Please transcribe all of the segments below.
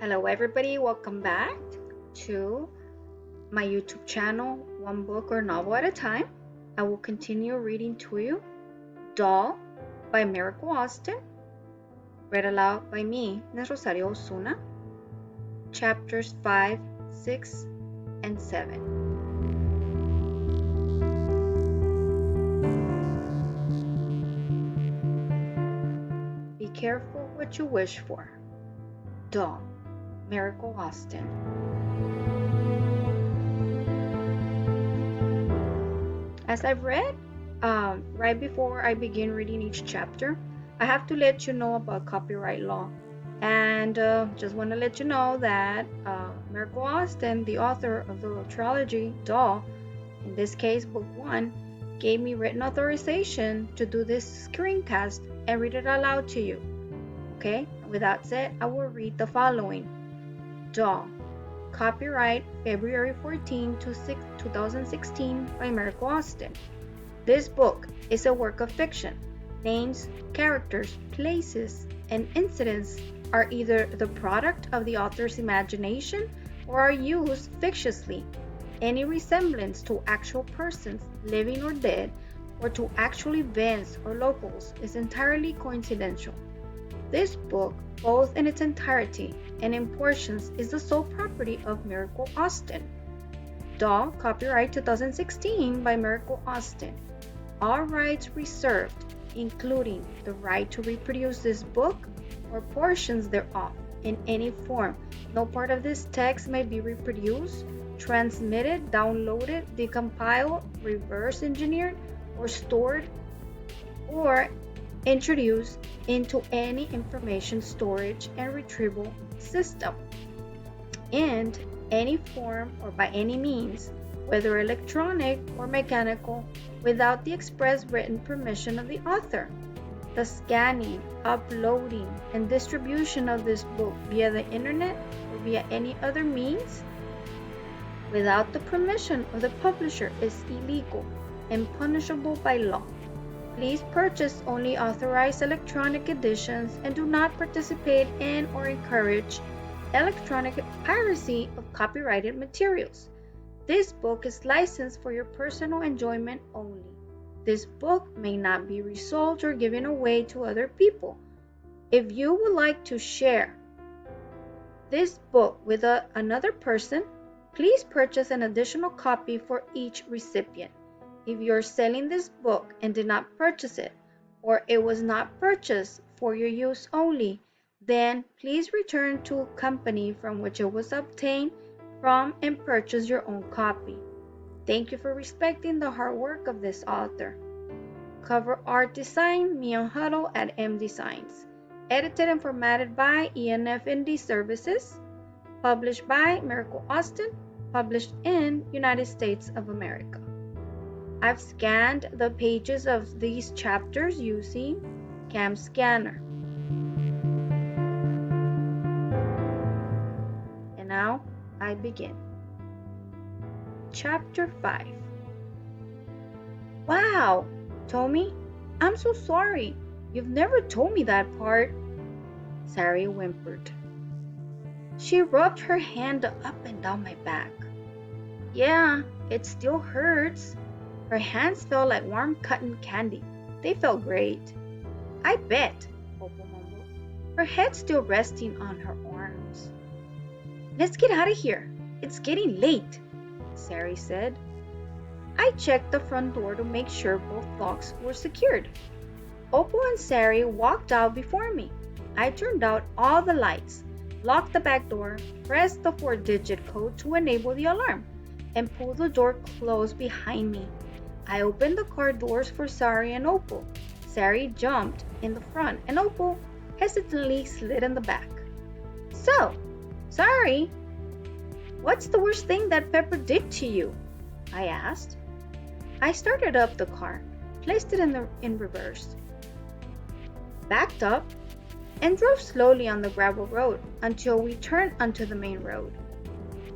Hello, everybody. Welcome back to my YouTube channel, One Book or Novel at a Time. I will continue reading to you Doll by Miracle Austin, read aloud by me, Ms. Rosario Osuna, chapters 5, 6, and 7. Be careful what you wish for. Doll, Miracle Austin. As I've read, right before I begin reading each chapter, I have to let you know about copyright law. And just want to let you know that Miracle Austin, the author of the trilogy Doll, in this case book 1, gave me written authorization to do this screencast and read it aloud to you. Okay, with that said, I will read the following. Doll, copyright February 14 to 2016 by Miracle Austin. This book is a work of fiction. Names, characters, places, and incidents are either the product of the author's imagination or are used fictitiously. Any resemblance to actual persons, living or dead, or to actual events or locals is entirely coincidental. This book, both in its entirety and in portions, is the sole property of Miracle Austin. Doll, copyright 2016 by Miracle Austin. All rights reserved, including the right to reproduce this book or portions thereof in any form. No part of this text may be reproduced, transmitted, downloaded, decompiled, reverse engineered, or stored, or introduced into any information storage and retrieval system in any form or by any means, whether electronic or mechanical, without the express written permission of the author. The scanning, uploading, and distribution of this book via the internet or via any other means without the permission of the publisher is illegal and punishable by law. Please purchase only authorized electronic editions and do not participate in or encourage electronic piracy of copyrighted materials. This book is licensed for your personal enjoyment only. This book may not be resold or given away to other people. If you would like to share this book with another person, please purchase an additional copy for each recipient. If you're selling this book and did not purchase it, or it was not purchased for your use only, then please return to a company from which it was obtained from and purchase your own copy. Thank you for respecting the hard work of this author. Cover art design, Mian Huddle at M Designs. Edited and formatted by ENF Indie Services. Published by Miracle Austin. Published in United States of America. I've scanned the pages of these chapters using Cam Scanner. And now I begin. Chapter 5. Wow, Tomie, I'm so sorry. You've never told me that part. Sari whimpered. She rubbed her hand up and down my back. Yeah, it still hurts. Her hands felt like warm cotton candy. They felt great. I bet, Opal mumbled, her head still resting on her arms. Let's get out of here. It's getting late, Sari said. I checked the front door to make sure both locks were secured. Opal and Sari walked out before me. I turned out all the lights, locked the back door, pressed the 4-digit code to enable the alarm, and pulled the door closed behind me. I opened the car doors for Sari and Opal. Sari jumped in the front and Opal hesitantly slid in the back. So, Sari, what's the worst thing that Pepper did to you? I asked. I started up the car, placed it in reverse, backed up, and drove slowly on the gravel road until we turned onto the main road.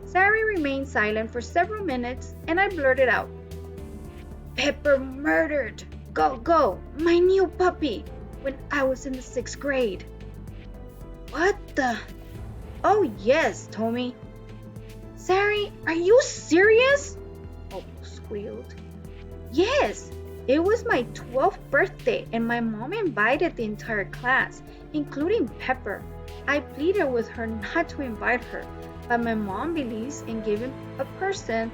Sari remained silent for several minutes and I blurted out, Pepper murdered Go, my new puppy, when I was in the 6th grade. What the? Oh, yes, Tomie. Sari, are you serious? Opal squealed. Yes, it was my 12th birthday and my mom invited the entire class, including Pepper. I pleaded with her not to invite her, but my mom believes in giving a person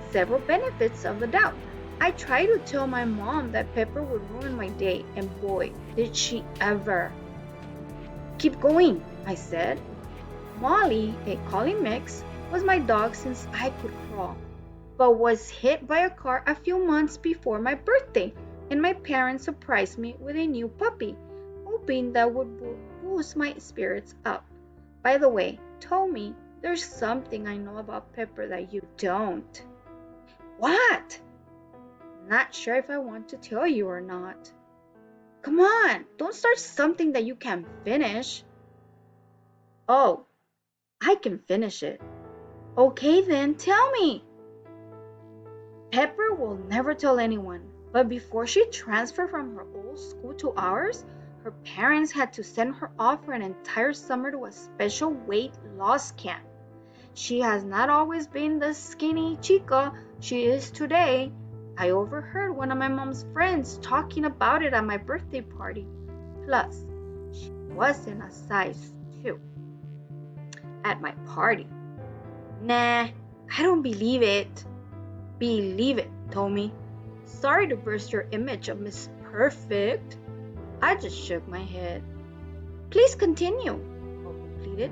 several benefits of the doubt. I tried to tell my mom that Pepper would ruin my day, and boy, did she ever. Keep going, I said. Molly, a collie mix, was my dog since I could crawl, but was hit by a car a few months before my birthday, and my parents surprised me with a new puppy, hoping that would boost my spirits up. By the way, Tomie, there's something I know about Pepper that you don't. What? Not sure if I want to tell you or not. Come on, don't start something that you can't finish. Oh, I can finish it. Okay then, tell me. Pepper will never tell anyone, but before she transferred from her old school to ours, her parents had to send her off for an entire summer to a special weight loss camp. She has not always been the skinny chica she is today. I overheard one of my mom's friends talking about it at my birthday party. Plus, she wasn't a size 2 at my party. Nah, I don't believe it. Believe it, Tomie. Sorry to burst your image of Miss Perfect. I just shook my head. Please continue, Opal pleaded.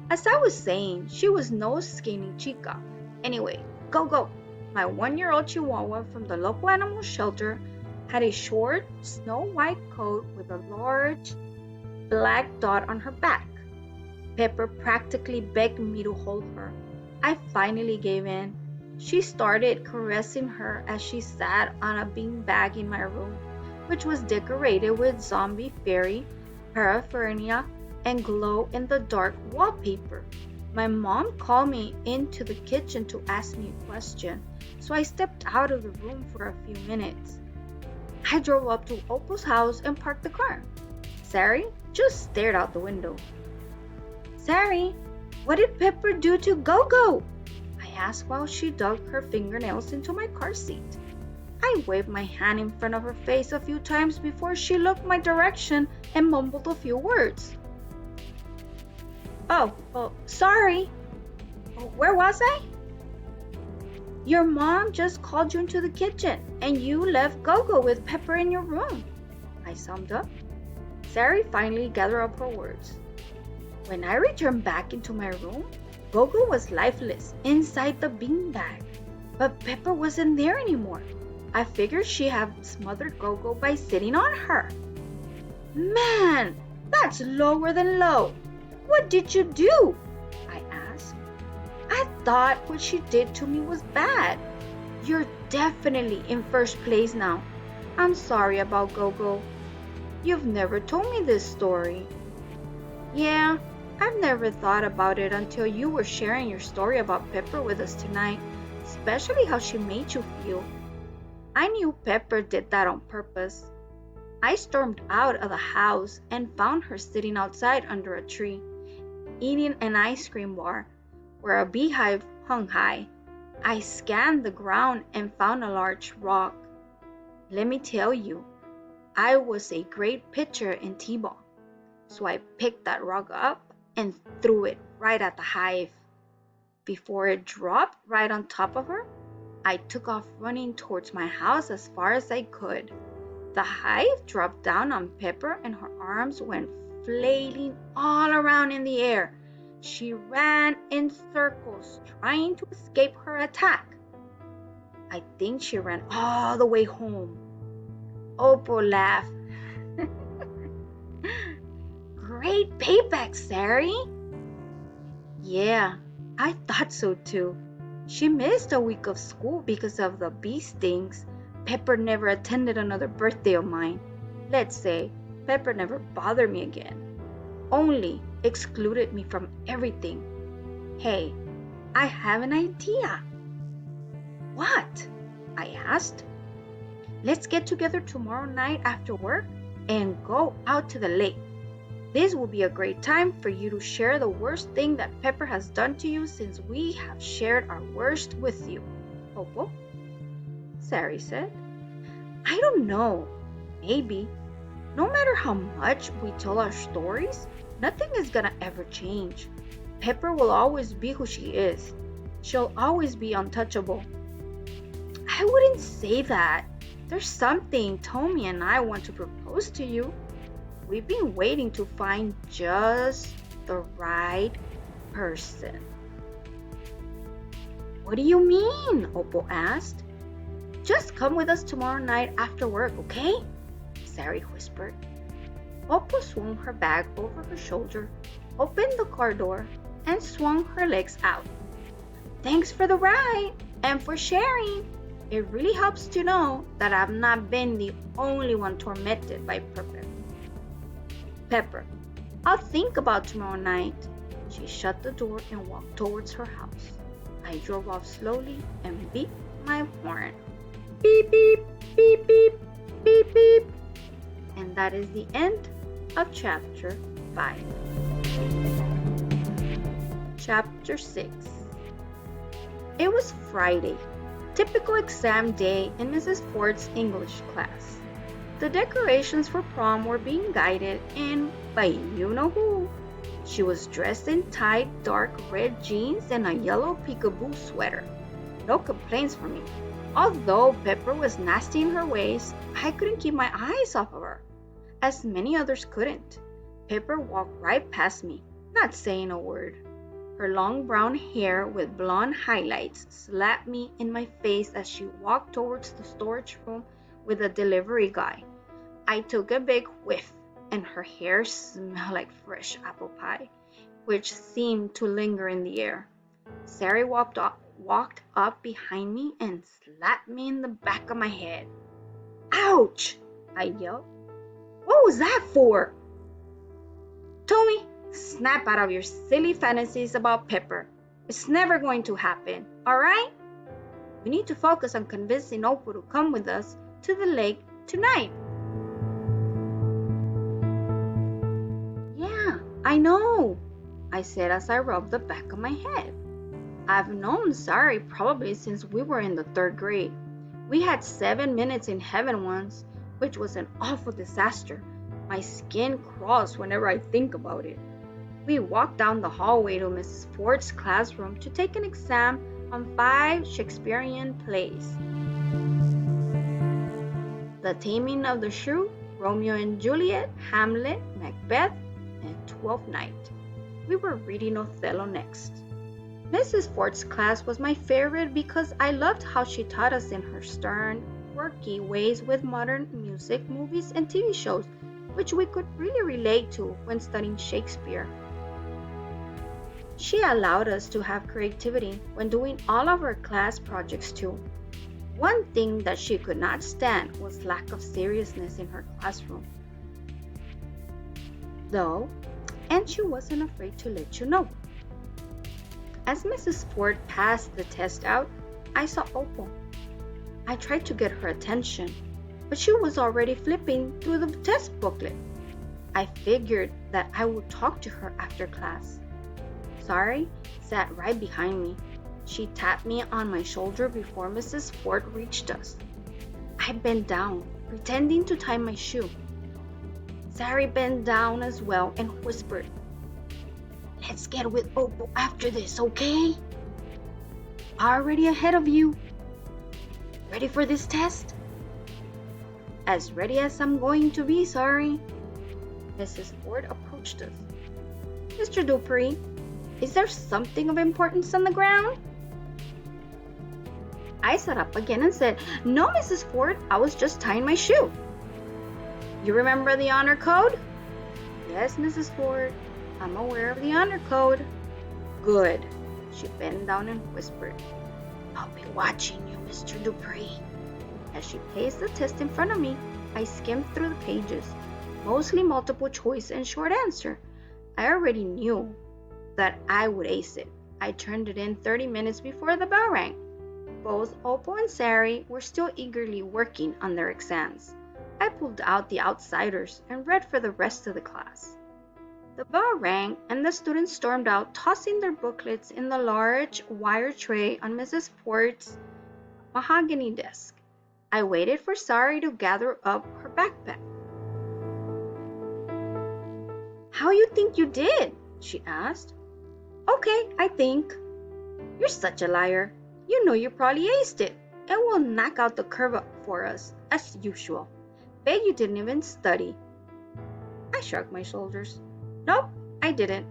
As I was saying, she was no skinny chica. Anyway, go. My 1-year-old chihuahua from the local animal shelter had a short, snow-white coat with a large black dot on her back. Pepper practically begged me to hold her. I finally gave in. She started caressing her as she sat on a beanbag in my room, which was decorated with zombie fairy paraphernalia and glow-in-the-dark wallpaper. My mom called me into the kitchen to ask me a question, so I stepped out of the room for a few minutes. I drove up to Opal's house and parked the car. Sari just stared out the window. Sari, what did Pepper do to Go-Go? I asked while she dug her fingernails into my car seat. I waved my hand in front of her face a few times before she looked my direction and mumbled a few words. Oh, sorry. Where was I? Your mom just called you into the kitchen and you left Go-Go with Pepper in your room, I summed up. Sari finally gathered up her words. When I returned back into my room, Go-Go was lifeless inside the beanbag, but Pepper wasn't there anymore. I figured she had smothered Go-Go by sitting on her. Man, that's lower than low. What did you do? I asked. I thought what she did to me was bad. You're definitely in first place now. I'm sorry about Go-Go. You've never told me this story. Yeah, I've never thought about it until you were sharing your story about Pepper with us tonight, especially how she made you feel. I knew Pepper did that on purpose. I stormed out of the house and found her sitting outside under a tree, eating an ice cream bar where a beehive hung high. I scanned the ground and found a large rock. Let me tell you, I was a great pitcher in t-ball, so I picked that rock up and threw it right at the hive. Before it dropped right on top of her, I took off running towards my house as far as I could. The hive dropped down on Pepper and her arms went flailing all around in the air. She ran in circles trying to escape her attack. I think she ran all the way home. Opal laughed. Great payback, Sari. Yeah, I thought so too. She missed a week of school because of the bee stings. Pepper never attended another birthday of mine. Let's say Pepper never bothered me again. Only excluded me from everything. Hey, I have an idea. What? I asked. Let's get together tomorrow night after work and go out to the lake. This will be a great time for you to share the worst thing that Pepper has done to you since we have shared our worst with you. Opal? Sari said. I don't know. Maybe. No matter how much we tell our stories, nothing is gonna ever change. Pepper will always be who she is. She'll always be untouchable. I wouldn't say that. There's something Tomie and I want to propose to you. We've been waiting to find just the right person. What do you mean? Opal asked. Just come with us tomorrow night after work, okay? Sari whispered. Opal swung her bag over her shoulder, opened the car door, and swung her legs out. Thanks for the ride and for sharing. It really helps to know that I've not been the only one tormented by Pepper. I'll think about tomorrow night. She shut the door and walked towards her house. I drove off slowly and beeped my horn. Beep, beep, beep, beep, beep, beep. And that is the end of chapter 5. Chapter 6. It was Friday, typical exam day in Mrs. Ford's English class. The decorations for prom were being guided in by you-know-who. She was dressed in tight, dark red jeans and a yellow peekaboo sweater. No complaints from me. Although Pepper was nasty in her ways, I couldn't keep my eyes off of her, as many others couldn't. Pepper walked right past me, not saying a word. Her long brown hair with blonde highlights slapped me in my face as she walked towards the storage room with the delivery guy. I took a big whiff, and her hair smelled like fresh apple pie, which seemed to linger in the air. Sari walked up behind me and slapped me in the back of my head. Ouch! I yelled. What was that for? Tomie, snap out of your silly fantasies about Pepper. It's never going to happen, alright? We need to focus on convincing Opal to come with us to the lake tonight. Yeah, I know, I said as I rubbed the back of my head. I've known Sari probably since we were in the 3rd grade. We had 7 minutes in heaven once, which was an awful disaster. My skin crawls whenever I think about it. We walked down the hallway to Mrs. Ford's classroom to take an exam on 5 Shakespearean plays. The Taming of the Shrew, Romeo and Juliet, Hamlet, Macbeth, and Twelfth Night. We were reading Othello next. Mrs. Ford's class was my favorite because I loved how she taught us in her stern, quirky ways with modern music, movies, and TV shows, which we could really relate to when studying Shakespeare. She allowed us to have creativity when doing all of our class projects too. One thing that she could not stand was lack of seriousness in her classroom. And she wasn't afraid to let you know. As Mrs. Ford passed the test out, I saw Opal. I tried to get her attention, but she was already flipping through the test booklet. I figured that I would talk to her after class. Sari sat right behind me. She tapped me on my shoulder before Mrs. Ford reached us. I bent down, pretending to tie my shoe. Sari bent down as well and whispered, Let's get with Opal after this, okay? Already ahead of you. Ready for this test? As ready as I'm going to be, Sari. Mrs. Ford approached us. Mr. Dupree, is there something of importance on the ground? I sat up again and said, No, Mrs. Ford, I was just tying my shoe. You remember the honor code? Yes, Mrs. Ford, I'm aware of the honor code. Good. She bent down and whispered, I'll be watching you, Mr. Dupree. As she placed the test in front of me, I skimmed through the pages, mostly multiple choice and short answer. I already knew that I would ace it. I turned it in 30 minutes before the bell rang. Both Opal and Sari were still eagerly working on their exams. I pulled out the outsiders and read for the rest of the class. The bell rang, and the students stormed out, tossing their booklets in the large wire tray on Mrs. Port's mahogany desk. I waited for Sari to gather up her backpack. "How you think you did?" she asked. "Okay, I think." "You're such a liar. You know you probably aced it, and will knock out the curve up for us, as usual. Bet you didn't even study." I shrugged my shoulders. "Nope, I didn't."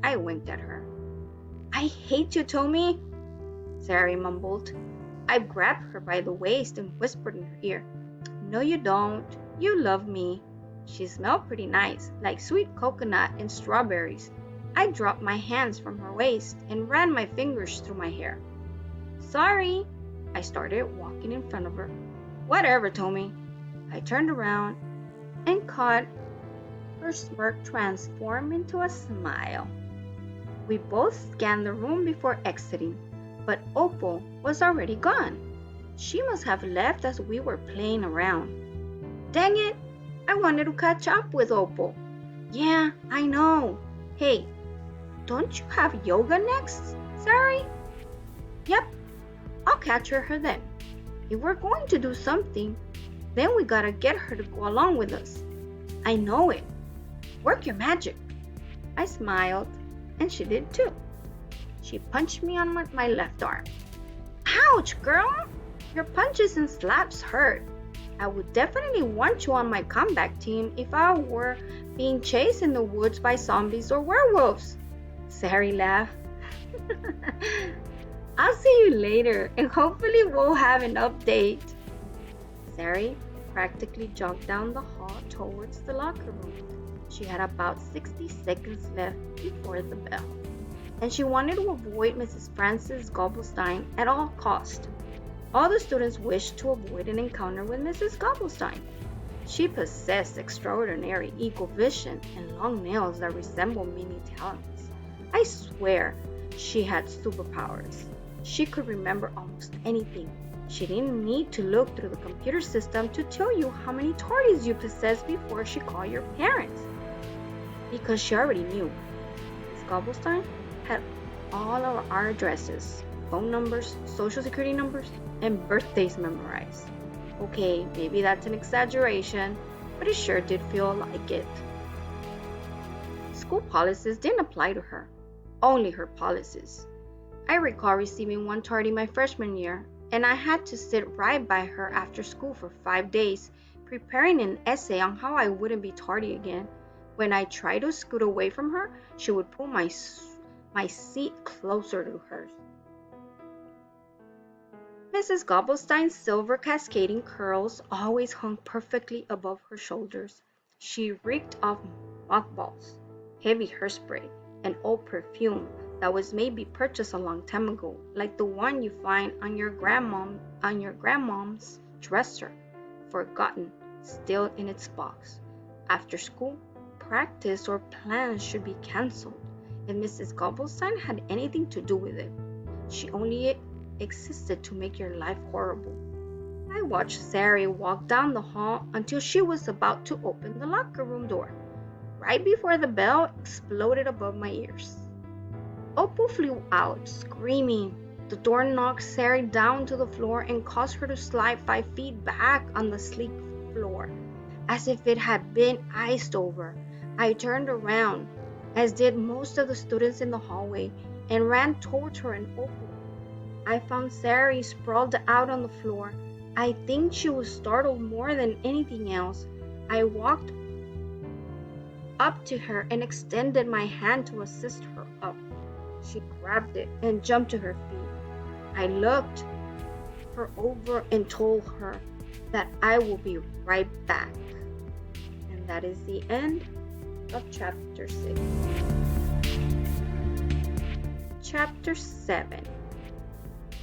I winked at her. "I hate you, Tomie," Sari mumbled. I grabbed her by the waist and whispered in her ear, "No, you don't. You love me." She smelled pretty nice, like sweet coconut and strawberries. I dropped my hands from her waist and ran my fingers through my hair. "Sorry," I started, walking in front of her. "Whatever, Tomie." I turned around and caught her smirk transform into a smile. We both scanned the room before exiting, but Opal was already gone. She must have left as we were playing around. Dang it! I wanted to catch up with Opal. "Yeah, I know. Hey, don't you have yoga next, Sari?" "Yep, I'll catch her then. If we're going to do something, then we gotta get her to go along with us." "I know it. Work your magic." I smiled, and she did too. She punched me on my left arm. "Ouch, girl! Your punches and slaps hurt. I would definitely want you on my comeback team if I were being chased in the woods by zombies or werewolves." Sari laughed. "I'll see you later, and hopefully we'll have an update." Sari practically jogged down the hall towards the locker room. She had about 60 seconds left before the bell, and she wanted to avoid Mrs. Frances Gobblestein at all costs. All the students wished to avoid an encounter with Mrs. Gobblestein. She possessed extraordinary eagle vision and long nails that resembled mini talons. I swear she had superpowers. She could remember almost anything. She didn't need to look through the computer system to tell you how many toadies you possessed before she called your parents, because she already knew. Miss Gobblestein had all of our addresses, phone numbers, social security numbers, and birthdays memorized. Okay, maybe that's an exaggeration, but it sure did feel like it. School policies didn't apply to her, only her policies. I recall receiving one tardy my freshman year, and I had to sit right by her after school for 5 days, preparing an essay on how I wouldn't be tardy again. When I tried to scoot away from her, she would pull my seat closer to hers. Mrs. Gobblestein's silver cascading curls always hung perfectly above her shoulders. She reeked of mothballs, heavy hairspray, and old perfume that was maybe purchased a long time ago, like the one you find on your grandmom's dresser, forgotten, still in its box. After school, practice or plans should be cancelled, and Mrs. Gobblestein had anything to do with it. She only existed to make your life horrible. I watched Sari walk down the hall until she was about to open the locker room door, right before the bell exploded above my ears. Opal flew out, screaming. The door knocked Sari down to the floor and caused her to slide 5 feet back on the sleek floor, as if it had been iced over. I turned around, as did most of the students in the hallway, and ran towards her and Opal. I found Sari sprawled out on the floor. I think she was startled more than anything else. I walked up to her and extended my hand to assist her up. She grabbed it and jumped to her feet. I looked her over and told her that I will be right back. And that is the end of Chapter 6. Chapter 7.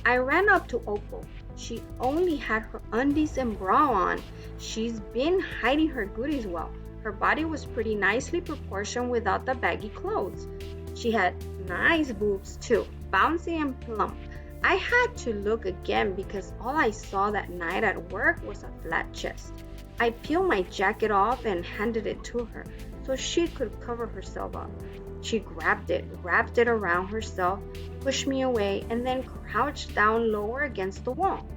I ran up to Opal. She only had her undies and bra on. She's been hiding her goodies well. Her body was pretty nicely proportioned without the baggy clothes. She had nice boobs too, bouncy and plump. I had to look again because all I saw that night at work was a flat chest. I peeled my jacket off and handed it to her. so she could cover herself up. She grabbed it, wrapped it around herself, pushed me away, and then crouched down lower against the wall.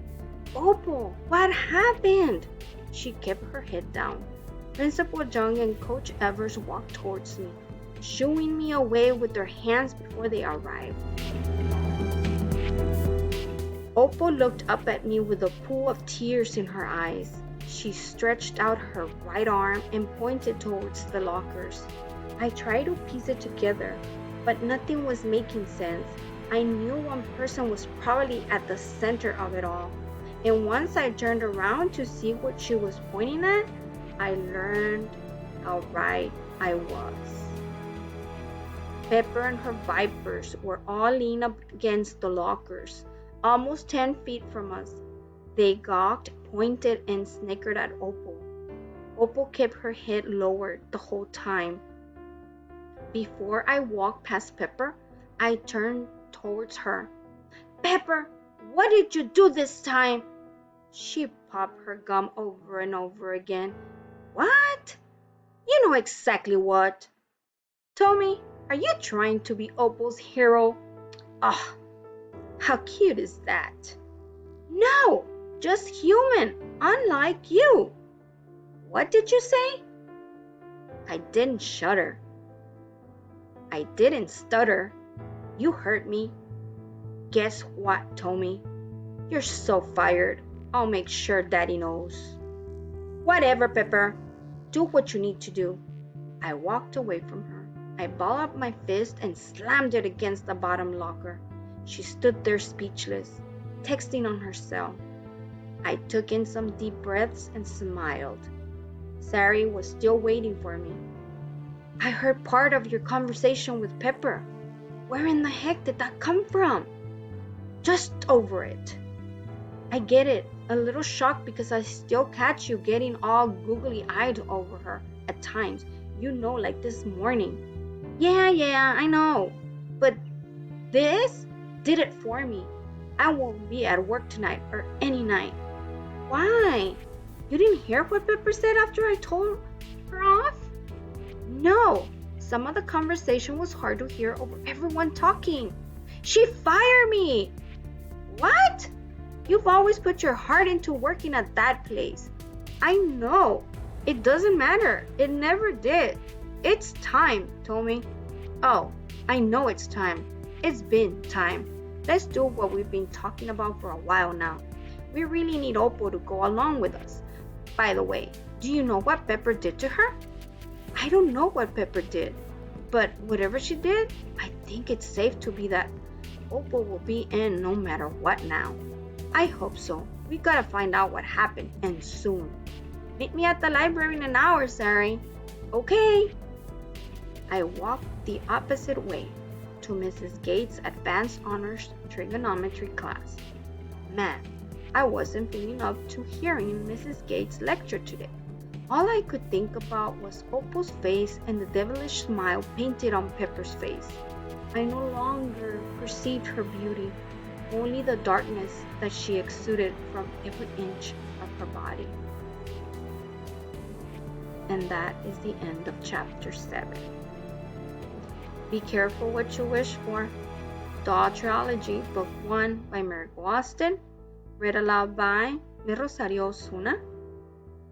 Opal, what happened? She kept her head down. Principal Jung and Coach Evers walked towards me, shooing me away with their hands before they arrived. Opal looked up at me with a pool of tears in her eyes. She stretched out her right arm and pointed towards the lockers. I tried to piece it together, but nothing was making sense. I knew one person was probably at the center of it all. And once I turned around to see what she was pointing at, I learned how right I was. Pepper and her vipers were all leaned up against the lockers, almost 10 feet from us. They gawked, pointed, and snickered at Opal. Opal kept her head lowered the whole time. Before I walked past Pepper, I turned towards her. Pepper, what did you do this time? She popped her gum over and over again. What? You know exactly what. Tomie, are you trying to be Opal's hero? Ah, how cute is that? No, just human, unlike you. What did you say? I didn't shudder. I didn't stutter. You heard me. Guess what, Tomie? You're so fired. I'll make sure Daddy knows. Whatever, Pepper. Do what you need to do. I walked away from her. I balled up my fist and slammed it against the bottom locker. She stood there speechless, texting on her cell. I took in some deep breaths and smiled. Sari was still waiting for me. I heard part of your conversation with Pepper. Where in the heck did that come from? Just over it. I get it. A little shocked because I still catch you getting all googly-eyed over her at times. You know, like this morning. Yeah, I know. But this did it for me. I won't be at work tonight or any night. Why? You didn't hear what Pepper said after I told her off? No. Some of the conversation was hard to hear over everyone talking. She fired me. What? You've always put your heart into working at that place. I know. It doesn't matter. It never did. It's time, Tomie. Oh, I know it's time. It's been time. Let's do what we've been talking about for a while now. We really need Opal to go along with us. By the way, do you know what Pepper did to her? I don't know what Pepper did, but whatever she did, I think it's safe to be that Opal will be in no matter what now. I hope so. We gotta find out what happened, and soon. Meet me at the library in an hour, Sari. Okay. I walked the opposite way to Mrs. Gates' Advanced Honors Trigonometry class. Man, I wasn't feeling up to hearing Mrs. Gates' lecture today. All I could think about was Opal's face and the devilish smile painted on Pepper's face. I no longer perceived her beauty, only the darkness that she exuded from every inch of her body. And that is the end of chapter 7. Be careful what you wish for. Doll Trilogy, Book 1 by Merrick Austin, read aloud by me Rosario Osuna.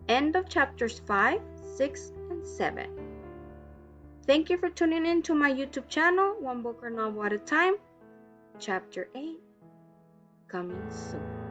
End of chapters 5, 6, and 7. Thank you for tuning in to my YouTube channel, One Book or Novel at a Time. Chapter 8, coming soon.